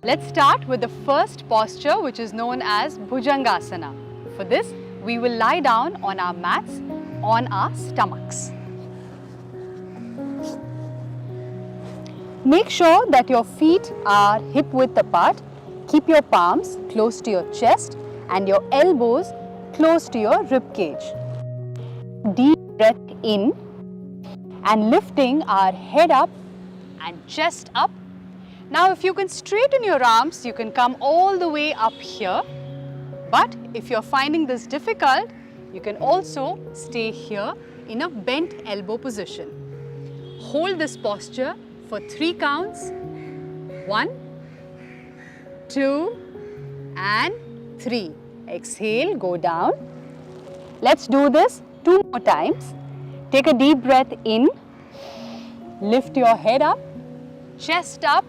Let's start with the first posture, which is known as Bhujangasana. For this, we will lie down on our mats on our stomachs. Make sure that your feet are hip width apart. Keep your palms close to your chest and your elbows close to your rib cage. Deep breath in and lifting our head up and chest up. Now if you can straighten your arms, you can come all the way up here. But if you're finding this difficult, you can also stay here in a bent elbow position. Hold this posture for 3 counts. 1, 2 and 3. Exhale, go down. Let's do this 2 more times. Take a deep breath in. Lift your head up, chest up,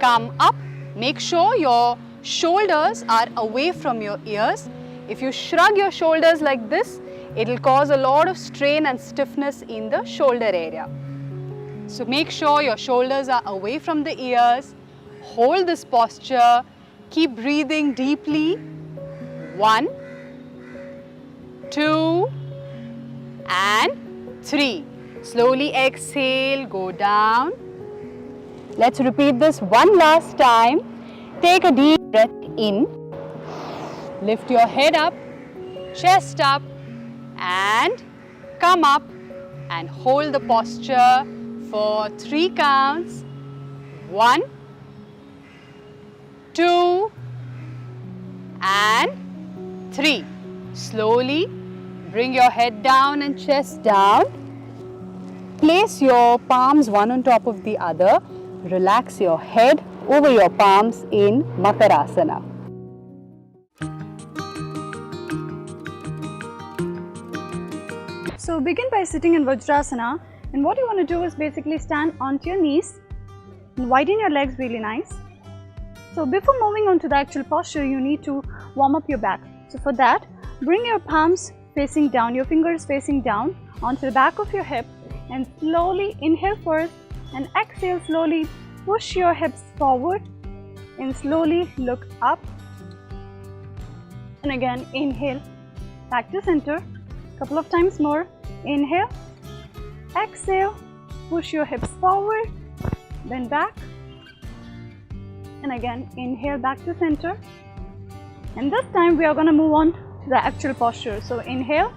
come up. Make sure your shoulders are away from your ears. If you shrug your shoulders like this, it will cause a lot of strain and stiffness in the shoulder area. So make sure your shoulders are away from the ears. Hold this posture. Keep breathing deeply. 1, 2 and 3. Slowly exhale, go down. Let's repeat this one last time. Take a deep breath in. Lift your head up, chest up and come up and hold the posture for 3 counts. 1, 2 and 3. Slowly bring your head down and chest down. Place your palms one on top of the other. Relax your head over your palms in Makarasana. So begin by sitting in Vajrasana, and what you want to do is basically stand onto your knees and widen your legs really nice. So before moving on to the actual posture, you need to warm up your back. So for that, bring your palms facing down, your fingers facing down onto the back of your hip, and slowly inhale first and exhale. Slowly push your hips forward and slowly look up, and again inhale back to center. Couple of times more. Inhale, exhale, push your hips forward, then back, and again inhale back to center. And this time we are going to move on to the actual posture. So inhale,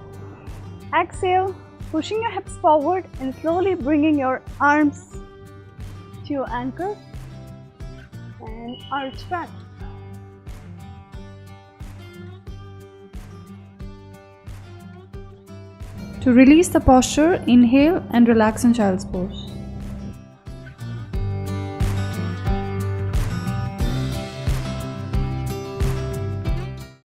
exhale, pushing your hips forward and slowly bringing your arms to your ankles and arch back. To release the posture, inhale and relax in child's pose.